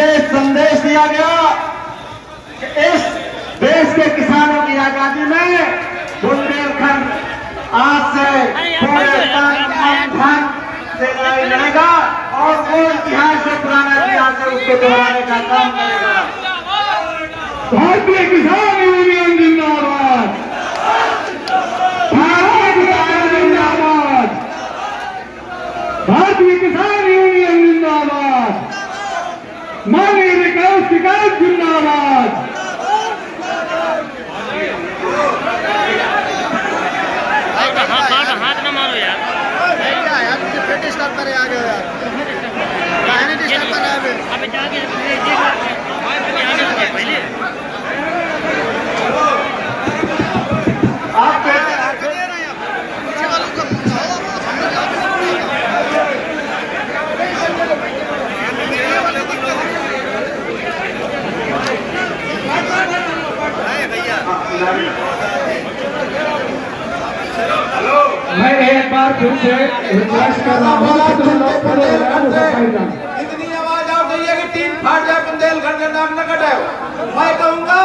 ये संदेश दिया गया कि इस देश के किसानों की आजादी में बुंदेलखंड आज से पूरे तन मन धन से लड़ाई लड़ेगा और वो इतिहास से पुराना इतिहास है उसको दोहराने का काम करेगा। भारतीय किसान यूनियन जिंदाबाद, भारत किसान जिंदाबाद, भारतीय किसान यूनियन जिंदाबाद, माननीय विकास जिंदाबाद। हाथ न मारो यार, डिस्टर्ब करे आ गए यार, नहीं डिस्टर्ब कर रहा है अबे जाके पहले आप मैं एक बार फिर से रिक्वेस्ट कर रहा हूँ, इतनी आवाज आ रही है कि तीन फाट जाए बुंदेलखंड का नाम न कटाओ। मैं कहूँगा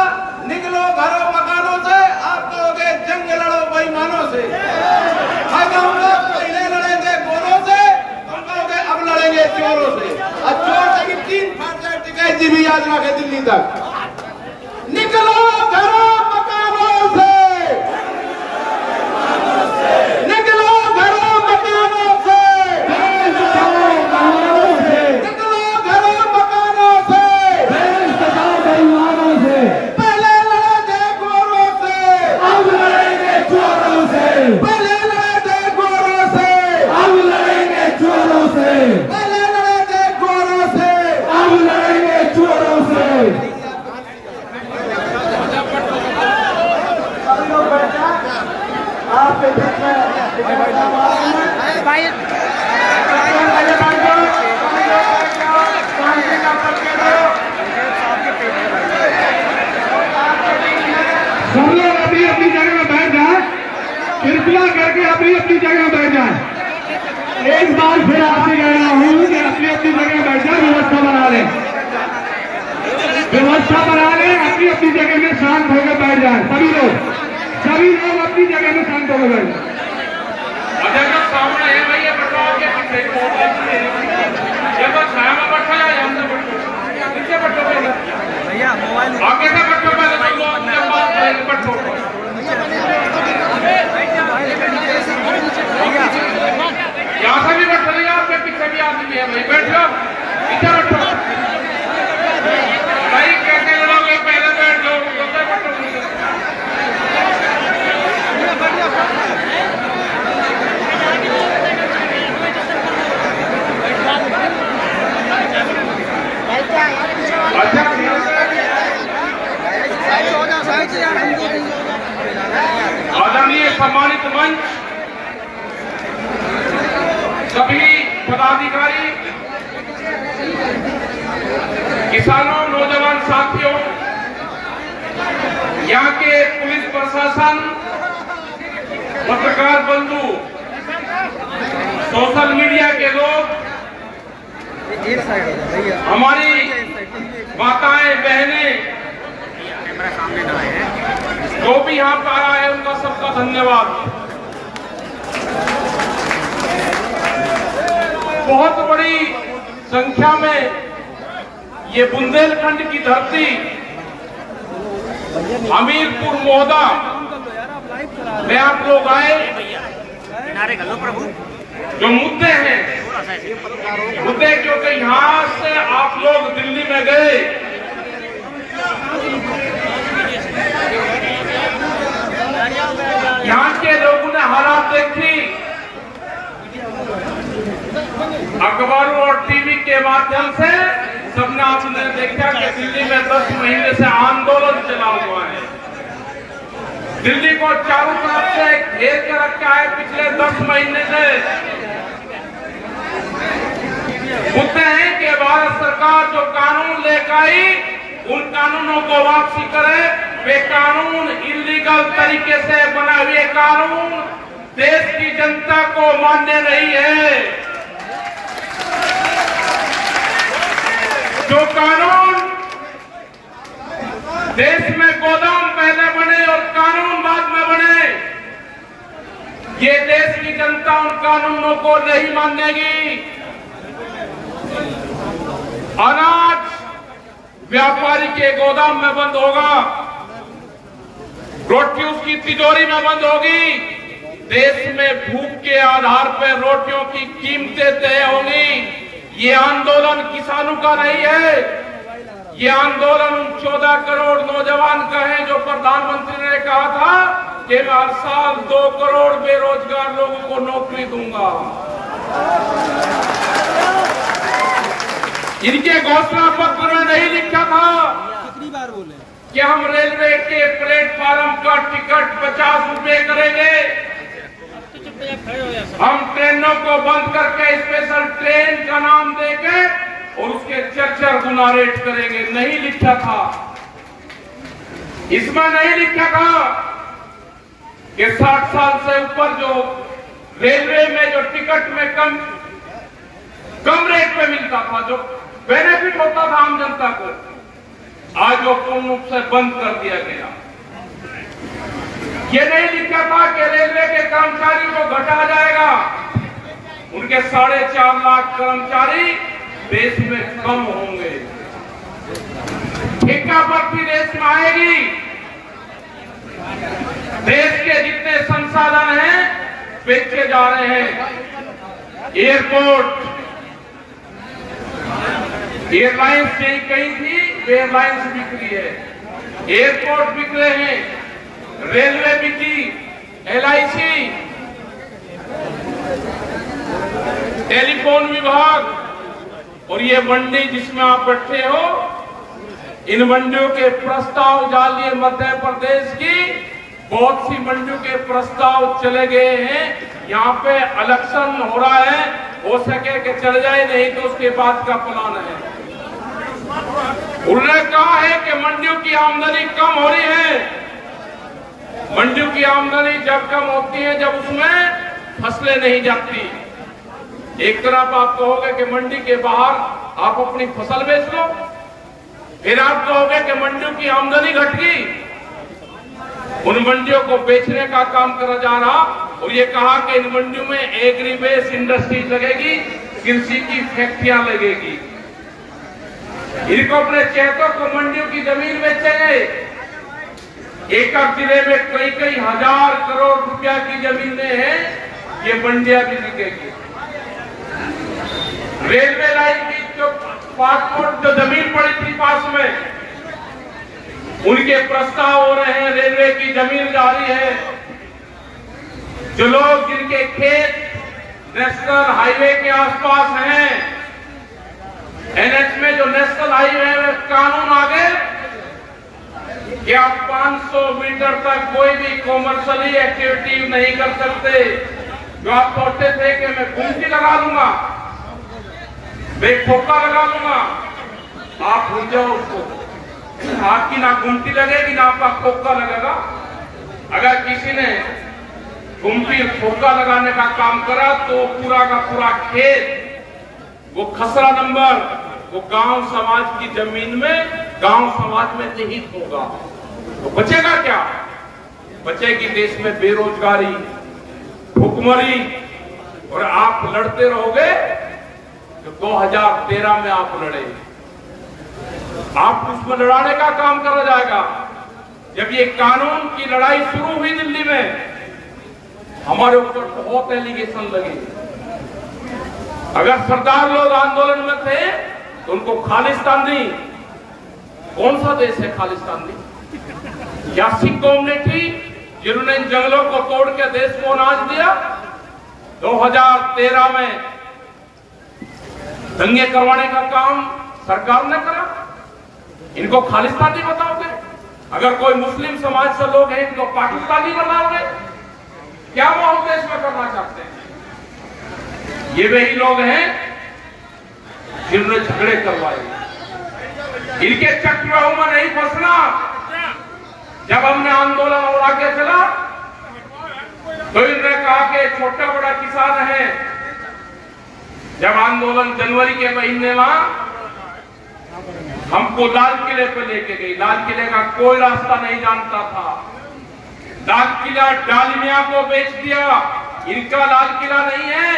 निकलो घरों मकानों से, आप कहोगे जंग लड़ो बेईमानों से। मैं कहूँगा पहले लड़े थे गोरों से, तुम कहोगे अब लड़ेंगे चोरों से। और चोर से कि तीन फाट जाए टिकैत जी भी याद रखे दिल्ली तक। निकलो घरों मकानों से, निकलो घरों मकानों से, निकलो घरों मकानों से, पहले लड़े थे गोरों से, अब लड़ेंगे चोरों से, पहले लड़े थे गोरों से, अब लड़ेंगे चोरों से, पहले लड़े थे गोरों से, अब लड़ेंगे चोरों से। आपके बीच में भाई सब लोग अपनी अपनी जगह में बैठ जाए, कृपया करके अपनी अपनी जगह में बैठ जाए। एक बार फिर आपसे कह रहा हूँ कि अपनी अपनी जगह में बैठ जाए, व्यवस्था बना लें, व्यवस्था बना लें, अपनी अपनी जगह में शांत होकर बैठ जाए। सभी लोग अपनी जगह में शांत होकर बैठ जाए। सामने है भैया बटवाओ के पीछे ये बस छाया में बैठो या अंदर बैठो, नीचे बैठो भैया मोबाइल आगे से बैठो, पहले तुम लोग अपने बात करेंगे बैठो। यहाँ से भी बैठो नहीं, आपके पीछे भी आदमी है भाई, बैठो नीचे बैठो भाई, कैसे लड़ोगे पहले बैठ लो, उधर बैठो। आदरणीय सम्मानित मंच, सभी पदाधिकारी, किसानों, नौजवान साथियों, यहाँ के पुलिस प्रशासन, पत्रकार बंधु, सोशल मीडिया के लोग, हमारी माताएं, बहनें, जो भी यहाँ पर आया है उनका सबका धन्यवाद। बहुत बड़ी संख्या में ये बुंदेलखंड की धरती, हमीरपुर मोहदा में आप लोग आए। जो मुद्दे हैं, मुद्दे क्योंकि यहाँ से आप लोग दिल्ली में गए, यहाँ के लोगों ने हालात देखी, अखबारों और टीवी के माध्यम से सबने आपने देखा कि दिल्ली में 10 महीने से आंदोलन चला हुआ है। दिल्ली को चारों तरफ से घेर के रखा है पिछले 10 महीने से। मुद्दे हैं कि भारत सरकार जो कानून लेकर आई उन कानूनों को वापसी करे। बेकानून इलीगल तरीके से बना हुए कानून देश की जनता को मान्य नहीं है। जो कानून देश में गोदाम पहले बने और कानून बाद में बने, ये देश की जनता उन कानूनों को नहीं मानेगी। अनाज व्यापारी के गोदाम में बंद होगा, रोटी उसकी तिजोरी में बंद होगी। देश में भूख के आधार पर रोटियों की कीमतें तय होंगी। ये आंदोलन किसानों का नहीं है, ये आंदोलन 14 करोड़ नौजवान का है जो प्रधानमंत्री ने कहा था कि मैं हर साल 2 करोड़ बेरोजगार लोगों को नौकरी दूंगा। इनके घोषणा पत्र में नहीं लिखा था कितनी बार बोले कि हम रेलवे के प्लेटफार्म का टिकट 50 रुपए करेंगे, हम ट्रेनों को बंद करके स्पेशल ट्रेन का नाम देके और उसके 4 गुना रेट करेंगे। नहीं लिखा था, इसमें नहीं लिखा था कि 60 साल से ऊपर जो रेलवे में जो टिकट में कम रेट पे मिलता था, जो बेनिफिट होता था आम जनता को, आज वो पूर्ण रूप से बंद कर दिया गया। ये नहीं लिखा था कि रेलवे के कर्मचारियों को घटाया जाएगा, उनके 4.5 लाख कर्मचारी देश में कम होंगे। ठेका भर्ती देश में आएगी। देश के जितने संसाधन हैं बेचे जा रहे हैं। एयरपोर्ट, एयरलाइंस नहीं कहीं थी, एयरलाइंस बिक रही है, एयरपोर्ट बिक रहे हैं, रेलवे बिकी, LIC, टेलीफोन विभाग, और ये मंडी जिसमें आप बैठे हो, इन मंडियों के प्रस्ताव डालिए। मध्य प्रदेश की बहुत सी मंडियों के प्रस्ताव चले गए हैं। यहाँ पे इलेक्शन हो रहा है, हो सके कि चल जाए, नहीं तो उसके बाद का प्लान है। उन्होंने कहा है कि मंडियों की आमदनी कम हो रही है। मंडियों की आमदनी जब कम होती है जब उसमें फसलें नहीं जाती। एक तरफ आप कहोगे कि मंडी के बाहर आप अपनी फसल बेच लो, फिर आप कहोगे कि मंडियों की आमदनी घट गई। उन मंडियों को बेचने का काम करा जा रहा और ये कहा कि इन मंडियों में एग्री बेस इंडस्ट्री लगेगी, कृषि की फैक्ट्रियां लगेगी। इनको अपने चहेतों को मंडियों की जमीन बेचेंगे। एक जिले में कई हजार करोड़ रुपया की जमीनें हैं, ये मंडियां भी बिकेगी। रेलवे लाइन की जो पासपोर्ट जो जमीन पड़ी थी पास में, उनके प्रस्ताव हो रहे हैं, रेलवे की जमीन जा रही है। जो लोग जिनके खेत नेशनल हाईवे के आसपास हैं, NH में जो नेशनल हाईवे में कानून आ गए कि आप 500 मीटर तक कोई भी कॉमर्शियली एक्टिविटी नहीं कर सकते। जो आप सोचते थे कि मैं गुमटी लगा लूंगा, मैं खोखा लगा लूंगा, आप भूल जाओ उसको। आपकी ना गुमटी लगेगी ना आपका खोखा लगेगा। अगर किसी ने गुमटी खोखा लगाने का काम करा तो पूरा का पूरा खेत, वो खसरा नंबर, वो गांव समाज की जमीन में, गांव समाज में निहित होगा। तो बचेगा क्या? बचेगी देश में बेरोजगारी, भुखमरी, और आप लड़ते रहोगे। तो 2013 में आप लड़े, आप उसमें लड़ाने का काम करा जाएगा। जब ये कानून की लड़ाई शुरू हुई दिल्ली में, हमारे ऊपर बहुत एलिगेशन लगे। अगर सरदार लोग आंदोलन में थे तो उनको खालिस्तान दी। कौन सा देश है खालिस्तान दी? क्या सिख कौम ने थी जिन्होंने इन जंगलों को तोड़ के देश को अनाज दिया? 2013 में दंगे करवाने का काम सरकार ने करा। इनको खालिस्तानी बताओगे? अगर कोई मुस्लिम समाज से लोग हैं इनको पाकिस्तानी बताओगे? क्या वो हम देश में करना चाहते हैं? ये वही लोग हैं जिन्होंने झगड़े करवाए। इनके चक्रव्यूह में नहीं फंसना। जब हमने आंदोलन और आगे चला तो इन्होंने कहा कि छोटा बड़ा किसान है। जब आंदोलन जनवरी के महीने में हमको लाल किले पे लेके गई। लाल किले का कोई रास्ता नहीं जानता था। लाल किला डालमिया को बेच दिया। इनका लाल किला नहीं है।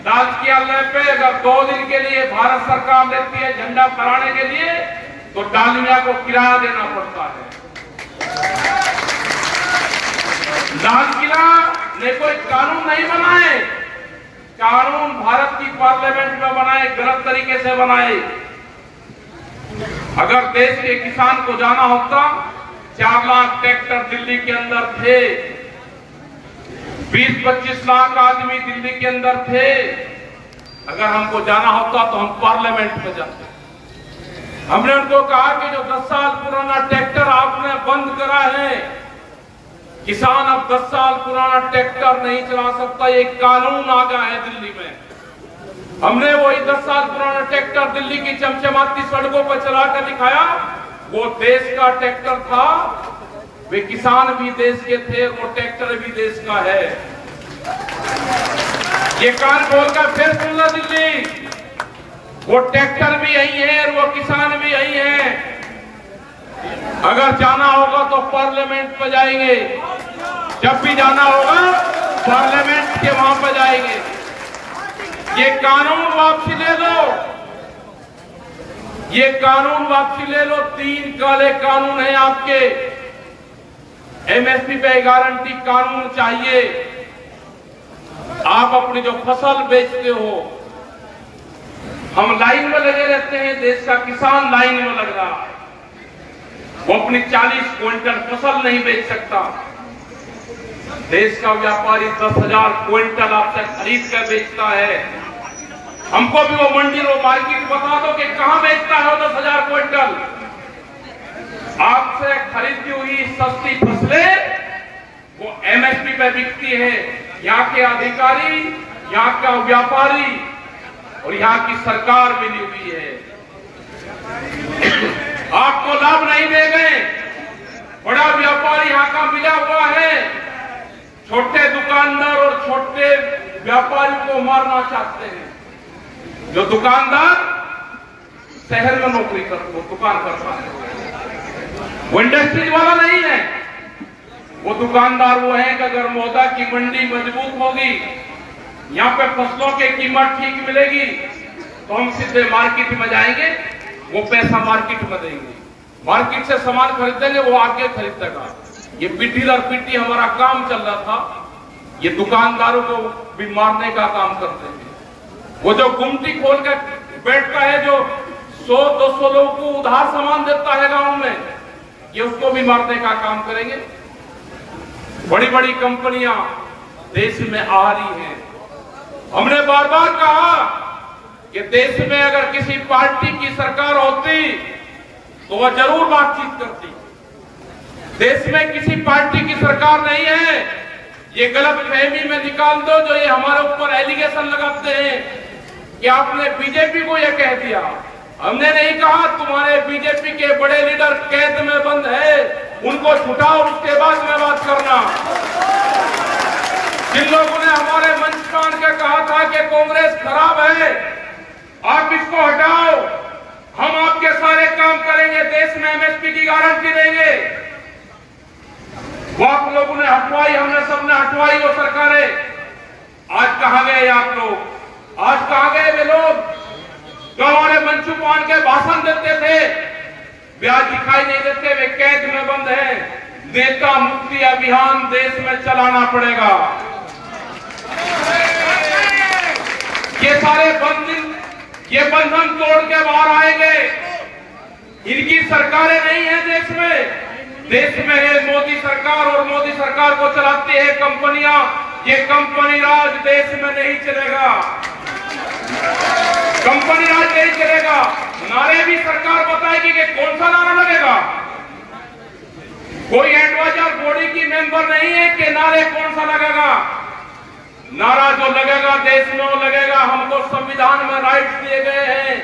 लाल किले पे अगर 2 दिन के लिए भारत सरकार लेती है झंडा फहराने के लिए, तो डालमिया को किराया देना पड़ता है। लाल किला ने कोई कानून नहीं बनाए। कानून भारत की पार्लियामेंट में बनाए, गलत तरीके से बनाए। अगर देश के किसान को जाना होता, 4 लाख ट्रैक्टर दिल्ली के अंदर थे, 20-25 लाख आदमी दिल्ली के अंदर थे। अगर हमको जाना होता तो हम पार्लियामेंट में जाते। हमने उनको कहा कि जो 10 साल पुराना ट्रैक्टर आपने बंद करा है, किसान अब 10 साल पुराना ट्रैक्टर नहीं चला सकता, ये कानून आ गया है दिल्ली में। हमने वही 10 साल पुराना ट्रैक्टर दिल्ली की चमचमाती सड़कों पर चला कर दिखाया। वो देश का ट्रैक्टर था, वे किसान भी देश के थे, वो ट्रैक्टर भी देश का है। ये कान खोलकर फिर सुन लो दिल्ली, वो ट्रैक्टर भी यही है और वो किसान भी यही है। अगर जाना होगा तो पार्लियामेंट पर जाएंगे। जब भी जाना होगा पार्लियामेंट के वहां पर जाएंगे। ये कानून वापसी ले लो, ये कानून वापसी ले लो। 3 काले कानून हैं आपके। एमएसपी पे गारंटी कानून चाहिए। आप अपनी जो फसल बेचते हो, हम लाइन में लगे रहते हैं, देश का किसान लाइन में लग रहा है। वो अपनी 40 क्विंटल फसल नहीं बेच सकता। देश का व्यापारी 10,000 क्विंटल आपसे खरीद कर बेचता है। हमको भी वो मंडी वो मार्केट बता दो कि कहां बेचता है वो 10,000 क्विंटल। आपसे खरीदी हुई सस्ती फसलें वो एमएसपी पे बिकती है। यहाँ के अधिकारी, यहाँ का व्यापारी और यहाँ की सरकार मिली हुई है। आपको लाभ नहीं दे गए। बड़ा व्यापारी यहाँ का मिला हुआ है। छोटे दुकानदार और छोटे व्यापारी को मारना चाहते हैं। जो दुकानदार शहर में नौकरी करता, वो दुकान करता है, वो इंडस्ट्रीज वाला नहीं है। वो दुकानदार वो है कि अगर मौदा की मंडी मजबूत होगी, यहाँ पे फसलों की कीमत ठीक मिलेगी, तो हम सीधे मार्केट में जाएंगे, वो पैसा मार्केट में देंगे, मार्केट से सामान खरीदेंगे, वो आगे खरीदेगा। ये पीटी दर पीटी हमारा काम चल रहा था। ये दुकानदारों को भी मारने का काम करते हैं। वो जो गुमटी खोल कर बैठता है, जो 100-200 लोगों को उधार सामान देता है गांव में, ये उसको भी मारने का काम करेंगे। बड़ी बड़ी कंपनियां देश में आ रही हैं। हमने बार बार कहा कि देश में अगर किसी पार्टी की सरकार होती तो वह जरूर बातचीत करती। देश में किसी पार्टी की सरकार नहीं है। ये गलत फहमी में निकाल दो जो ये हमारे ऊपर एलिगेशन लगाते हैं कि आपने बीजेपी को यह कह दिया। हमने नहीं कहा। तुम्हारे बीजेपी के बड़े लीडर कैद में बंद है, उनको छुटाओ, उसके बाद में बात करना। जिन लोगों ने हमारे मंच पर के कहा था कि कांग्रेस खराब है, आप इसको हटाओ, हम आपके सारे काम करेंगे, देश में एमएसपी की गारंटी देंगे, वो आप लोगों ने हटवाई, हमने सबने हटवाई वो सरकारें। आज कहां गए आप लोग? आज कहां गए वे लोग जो हमारे मंचू पान के भाषण देते थे? वे आज दिखाई नहीं देते, वे कैद में बंद हैं। नेता मुक्ति अभियान देश में चलाना पड़ेगा। ये सारे बंधन तोड़ के बाहर आएंगे। इनकी सरकारें नहीं है देश में। देश में है मोदी सरकार और मोदी सरकार को चलाती है कंपनियां। ये कंपनी राज देश में नहीं चलेगा। कंपनी राज नहीं चलेगा। नारे भी सरकार बताएगी कि कौन सा नारा लगेगा। कोई एडवाइजर बॉडी की मेंबर नहीं है कि नारे कौन सा लगेगा। नारा जो लगेगा देश में वो लगेगा। हमको संविधान में राइट्स दिए गए हैं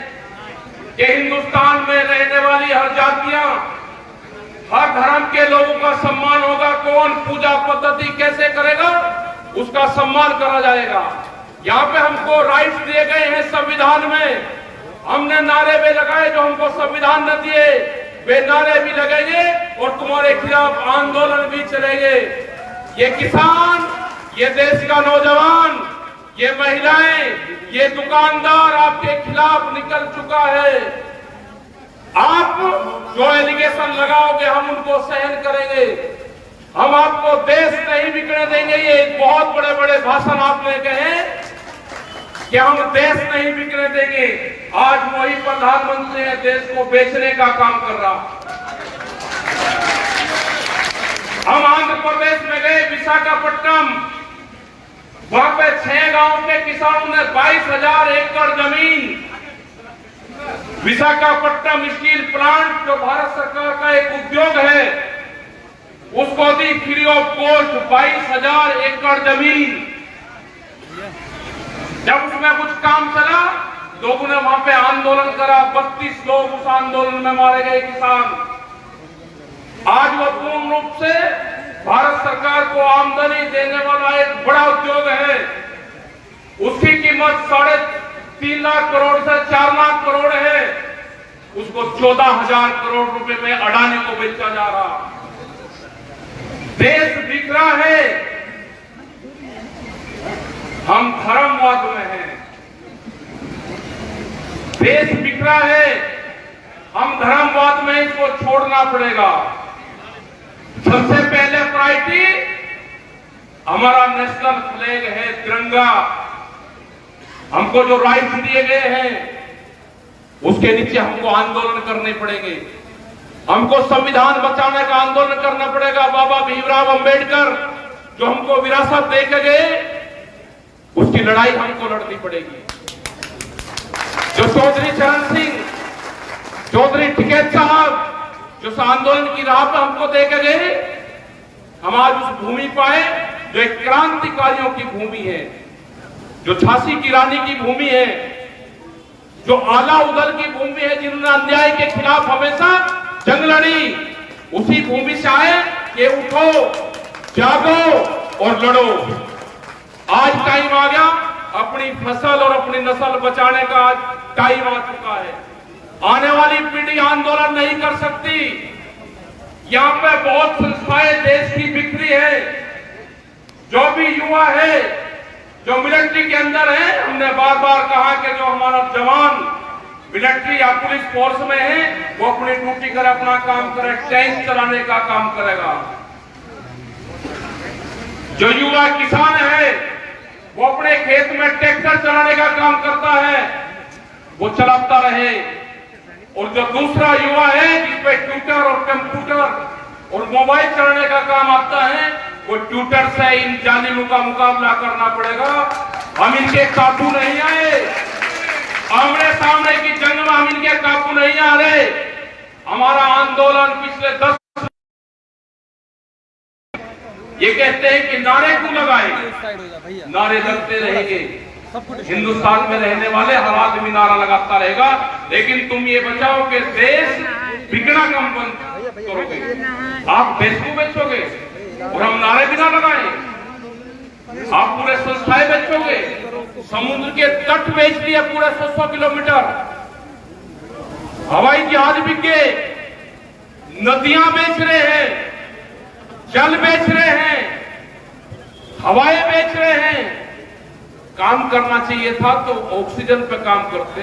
कि हिंदुस्तान में रहने वाली हर जातियां, हर धर्म के लोगों का सम्मान होगा। कौन पूजा पद्धति कैसे करेगा उसका सम्मान करा जाएगा। यहाँ पे हमको राइट्स दिए गए हैं संविधान में। हमने नारे भी लगाए जो हमको संविधान न दिए, वे नारे भी लगेंगे और तुम्हारे खिलाफ आंदोलन भी चलेंगे। ये किसान, ये देश का नौजवान, ये महिलाएं, ये दुकानदार आपके खिलाफ निकल चुका है। आप जो एलिगेशन लगाओगे हम उनको सहन करेंगे। हम आपको देश नहीं बिकने देंगे। ये बहुत बड़े बड़े भाषण आपने कहे कि हम देश नहीं बिकने देंगे। आज वही प्रधानमंत्री है देश को बेचने का काम कर रहा। हम आंध्र प्रदेश में गए, विशाखापट्टनम, वहां पे 6 गांव के किसानों ने 22,000 एकड़ जमीन विशाखापट्टनम स्टील प्लांट जो भारत सरकार का एक उद्योग है उसको दी फ्री ऑफ कॉस्ट 22,000 एकड़ जमीन। जब उसमें कुछ काम चला लोगों ने वहां पे आंदोलन करा, 32 लोग उस आंदोलन में मारे गए किसान। आज वो पूर्ण रूप से भारत सरकार को आमदनी देने वाला एक बड़ा उद्योग है। उसकी कीमत 3.5 लाख करोड़ से 4 लाख करोड़ है। उसको 14,000 करोड़ रुपए में अडानी को बेचा जा रहा। देश बिक रहा है। हम धर्मवाद में हैं। देश बिक रहा है, हम धर्मवाद में इसको छोड़ना पड़ेगा। सबसे पहले प्रायोरिटी हमारा नेशनल फ्लैग है, तिरंगा। हमको जो राइट्स दिए गए हैं उसके नीचे हमको आंदोलन करने पड़ेंगे। हमको संविधान बचाने का आंदोलन करना पड़ेगा। बाबा भीमराव अंबेडकर जो हमको विरासत दे के गए उसकी लड़ाई हमको लड़नी पड़ेगी। जो चौधरी चरण सिंह, चौधरी टिकैत साहब जो आंदोलन की राह पर हमको दे के गए, हम आज उस भूमि पाए जो एक क्रांतिकारियों की भूमि है, जो झांसी की रानी की भूमि है, जो आला उदल की भूमि है, जिन्होंने अन्याय के खिलाफ हमेशा जंग लड़ी। उसी भूमि से आए कि उठो, जागो और लड़ो। आज टाइम आ गया, अपनी फसल और अपनी नस्ल बचाने का आज टाइम आ चुका है। आने वाली पीढ़ी आंदोलन नहीं कर सकती। यहाँ पे बहुत संस्थाएं देश की बिखरी है। जो भी युवा है, जो मिलिट्री के अंदर है, हमने बार बार कहा कि जो हमारा जवान मिलिट्री या पुलिस फोर्स में है वो अपनी ड्यूटी कर अपना काम करे, टैंक चलाने का काम करेगा। जो युवा किसान है वो अपने खेत में ट्रैक्टर चलाने का काम करता है, वो चलाता रहे। और जो दूसरा युवा है जिसपे ट्विटर और कंप्यूटर और मोबाइल चलाने का काम आता है, वो ट्विटर से इन जालिमों का मुकाबला करना पड़ेगा। हम इनके काबू नहीं आए। आमने सामने की जंग में हम इनके काबू नहीं आ रहे। हमारा आंदोलन पिछले 10 ये कहते हैं कि नारे क्यों लगाए, नारे लगते रहेंगे। हिंदुस्तान में रहने वाले हर आदमी नारा लगाता रहेगा, लेकिन तुम ये बचाओ कि देश बिकना कम बंद करोगे। आप देश को बेचोगे और हम नारे भी ना लगाए। आप पूरे संस्थाएं बेचोगे, समुद्र के तट बेच दिए पूरे 100 किलोमीटर, हवाई जहाज बिक गए, नदियां बेच रहे हैं, जल बेच रहे हैं, हवाएं बेच रहे हैं। काम करना चाहिए था तो ऑक्सीजन पे काम करते,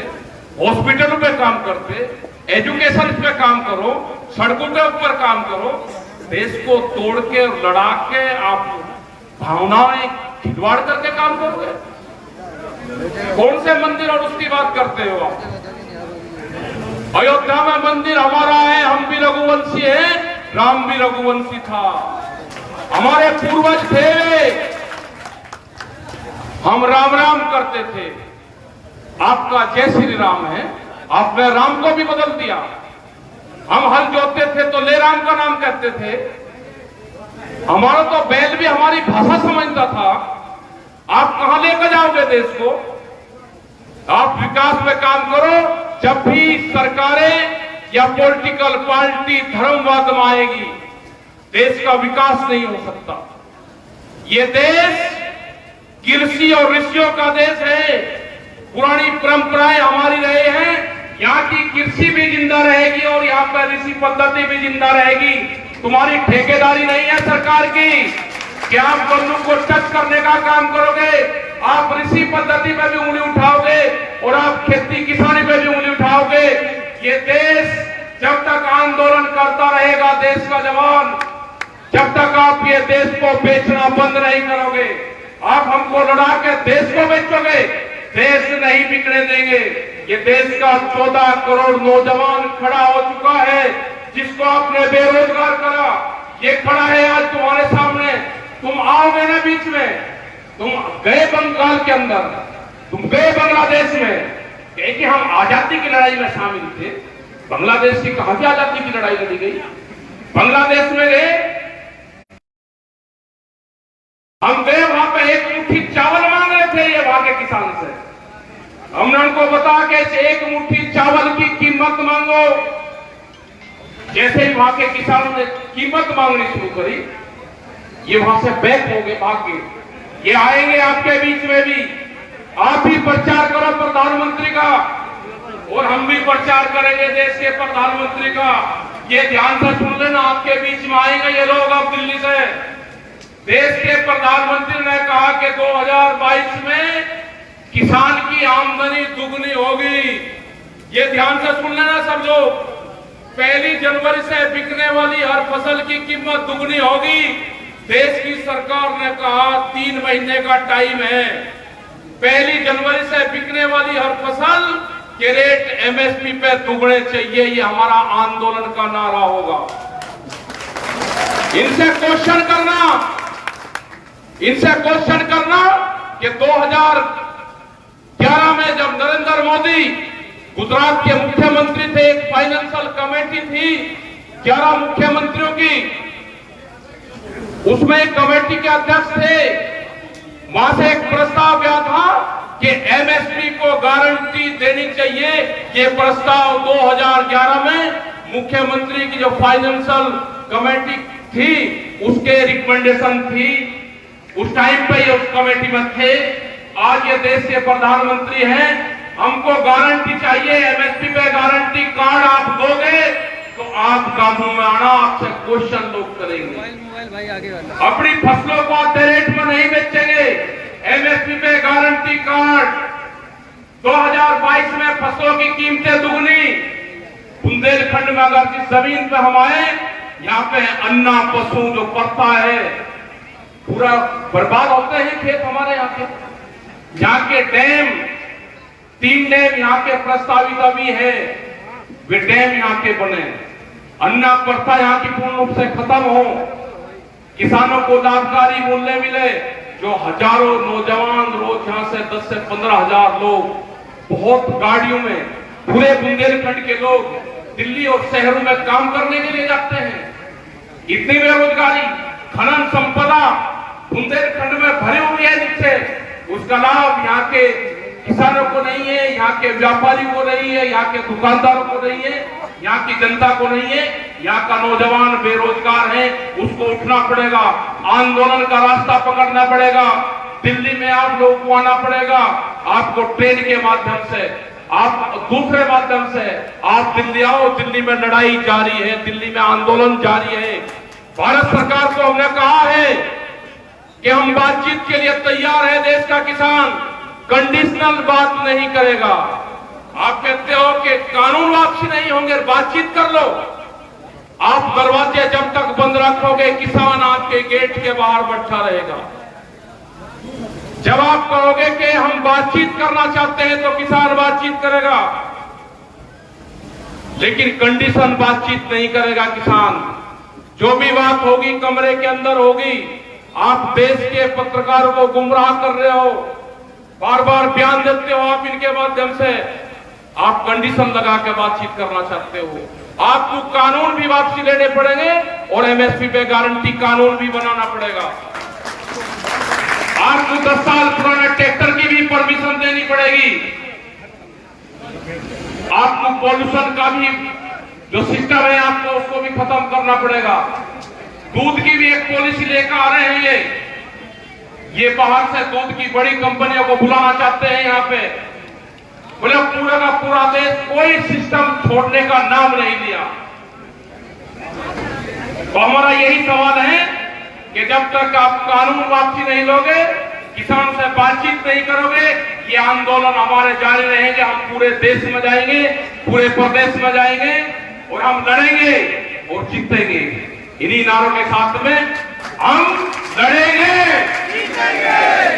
हॉस्पिटलों पे काम करते, एजुकेशन पे काम करो, सड़कों के ऊपर काम करो। देश को तोड़ के और लड़ा के आप भावनाएं खिलवाड़ करके काम करोगे। कौन से मंदिर और उसकी बात करते हो आप? अयोध्या में मंदिर हमारा है, हम भी रघुवंशी हैं, राम भी रघुवंशी था, हमारे पूर्वज थे। हम राम राम करते थे। आपका जय श्री राम है, आपने राम को भी बदल दिया। हम हल जोतते थे तो ले राम का नाम कहते थे। हमारा तो बैल भी हमारी भाषा समझता था। आप कहां लेकर जाओगे देश को? आप विकास में काम करो। जब भी सरकारें या पॉलिटिकल पार्टी धर्मवाद में आएगी, देश का विकास नहीं हो सकता। ये देश कृषि और ऋषियों का देश है। पुरानी परंपराएं हमारी रहे हैं, यहाँ की कृषि भी जिंदा रहेगी और यहाँ पर ऋषि पद्धति भी जिंदा रहेगी। तुम्हारी ठेकेदारी नहीं है सरकार की कि आप बंधु को टच करने का काम करोगे। आप ऋषि पद्धति पे भी उंगली उठाओगे और आप खेती किसानी पे भी उंगली उठाओगे। ये देश जब तक आंदोलन करता रहेगा, देश का जवान, जब तक आप ये देश को बेचना बंद नहीं करोगे, आप हमको लड़ा के देश को बेचोगे, देश नहीं बिकने देंगे। ये देश का 14 करोड़ नौजवान खड़ा हो चुका है, जिसको आपने बेरोजगार करा। ये खड़ा है आज तुम्हारे सामने। तुम आओगे ना बीच में, तुम गए बंगाल के अंदर, तुम गए बांग्लादेश में, कि हम आजादी की लड़ाई में शामिल थे। बांग्लादेश की कहां से आजादी की लड़ाई लड़ी गई? बांग्लादेश में गए, हम गए, वहां पे एक मुट्ठी चावल मांग रहे थे ये वहां के किसान से। हमने उनको बताया कि एक मुट्ठी चावल की कीमत मांगो। जैसे ही वहां के किसानों ने कीमत मांगनी शुरू करी, ये वहां से बैक हो गए, भाग गए। ये आएंगे आपके बीच में भी, आप भी प्रचार करो प्रधानमंत्री का और हम भी प्रचार करेंगे देश के प्रधानमंत्री का। ये ध्यान से सुन लेना, आपके बीच में आएंगे ये लोग अब दिल्ली से। देश के प्रधानमंत्री ने कहा कि 2022 में किसान की आमदनी दुगनी होगी। ये ध्यान से सुन लेना सब लोग। 1 जनवरी से बिकने वाली हर फसल की कीमत दुगनी होगी। देश की सरकार ने कहा 3 महीने का टाइम है। 1 जनवरी से बिकने वाली हर फसल के रेट एमएसपी पे दुगने चाहिए। ये हमारा आंदोलन का नारा होगा। इनसे क्वेश्चन करना कि 2011 में जब नरेंद्र मोदी गुजरात के मुख्यमंत्री थे, एक फाइनेंशियल कमेटी थी 11 मुख्यमंत्रियों की, उसमें एक कमेटी के अध्यक्ष थे। वहां से एक प्रस्ताव गया था कि एमएसपी को गारंटी देनी चाहिए। ये प्रस्ताव 2011 में मुख्यमंत्री की जो फाइनेंशियल कमेटी थी उसके रिकमेंडेशन थी। उस टाइम पे ये उस कमेटी में थे। आज ये देश के प्रधानमंत्री हैं, हमको गारंटी चाहिए, एमएसपी पे गारंटी कार्ड आप दोगे तो आप काबू में आना। आपसे क्वेश्चन लोग करेंगे। अपनी फसलों को आधे रेट में नहीं बेचेंगे। एमएसपी पे गारंटी कार्ड। 2022 में फसलों की कीमतें दुगनी। बुंदेलखंड में अगर जिस जमीन पे हम आए, यहाँ पे अन्ना पशु जो पड़ता है पूरा बर्बाद होते हैं खेत हमारे यहाँ के। यहाँ के डैम, 3 डैम यहाँ के प्रस्तावित अभी है, वे डैम यहाँ के बने। अन्ना प्रथा यहाँ की पूर्ण रूप से खत्म हो, किसानों को लाभकारी मूल्य मिले। जो हजारों नौजवान रोज यहाँ से 10 से 15 हजार लोग बहुत गाड़ियों में, पूरे बुंदेलखंड के लोग दिल्ली और शहरों में काम करने के लिए जाते हैं। इतनी बेरोजगारी, खनन संपदा बुंदेलखंड में भरी हुई है, जिससे उसका लाभ यहाँ के किसानों को नहीं है, यहाँ के व्यापारी को नहीं है, यहाँ के दुकानदारों को नहीं है, यहाँ की जनता को नहीं है। यहाँ का नौजवान बेरोजगार है, उसको उठना पड़ेगा, आंदोलन का रास्ता पकड़ना पड़ेगा। दिल्ली में आप लोगों को आना पड़ेगा। आपको ट्रेन के माध्यम से, आप दूसरे माध्यम से आप दिल्ली आओ। दिल्ली में लड़ाई जारी है, दिल्ली में आंदोलन जारी है। भारत सरकार को हमने कहा है कि हम बातचीत के लिए तैयार है। देश का किसान कंडीशनल बात नहीं करेगा। आप कहते हो कि कानून वापसी नहीं होंगे, बातचीत कर लो। आप दरवाजे जब तक बंद रखोगे, किसान आपके गेट के बाहर बैठा रहेगा। जब आप कहोगे कि हम बातचीत करना चाहते हैं तो किसान बातचीत करेगा, लेकिन कंडीशन बातचीत नहीं करेगा किसान। जो भी बात होगी कमरे के अंदर होगी। आप देश के पत्रकारों को गुमराह कर रहे हो, बार बार बयान देते हो आप इनके माध्यम से। आप कंडीशन लगा के बातचीत करना चाहते हो। आपको कानून भी वापसी लेने पड़ेंगे और एमएसपी पे गारंटी कानून भी बनाना पड़ेगा। आपको 10 साल पुराने ट्रैक्टर की भी परमिशन देनी पड़ेगी। आपको पॉल्यूशन का भी जो सिस्टम है आपको उसको भी खत्म करना पड़ेगा। दूध की भी एक पॉलिसी लेकर आ रहे हैं। ये बाहर से दूध की बड़ी कंपनियों को बुलाना चाहते हैं यहाँ पे। बोले पूरा का पूरा देश कोई सिस्टम छोड़ने का नाम नहीं लिया। तो हमारा यही सवाल है कि जब तक आप कानून वापसी नहीं लोगे, किसान से बातचीत नहीं करोगे, ये आंदोलन हमारे जारी रहेंगे। हम पूरे देश में जाएंगे, पूरे प्रदेश में जाएंगे और हम लड़ेंगे और जीतेंगे। इन्हीं नारों के साथ में हम लड़ेंगे,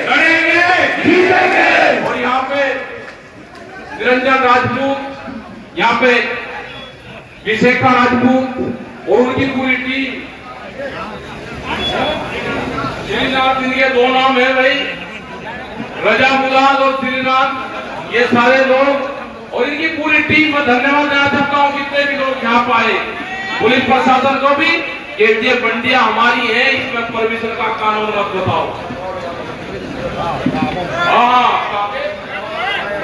लड़ेंगे, जीतेंगे। और यहाँ पे निरंजन राजपूत, यहाँ पे विशेखा राजपूत और उनकी पूरी टीम, श्रीनाथ इनके दो नाम है भाई, रजा मुराद और श्रीनाथ, ये सारे लोग और इनकी पूरी टीम को धन्यवाद देना चाहता हूँ। जितने भी लोग यहाँ पे आए, पुलिस प्रशासन को भी, कि ये बंडियां हमारी है, इसमें परमिशन का कानून मत बताओ। हाँ,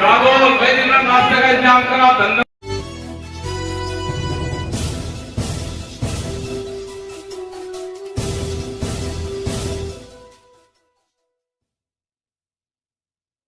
राघव भाई ने नाश्ते का इंतजाम करा, धन्यवाद।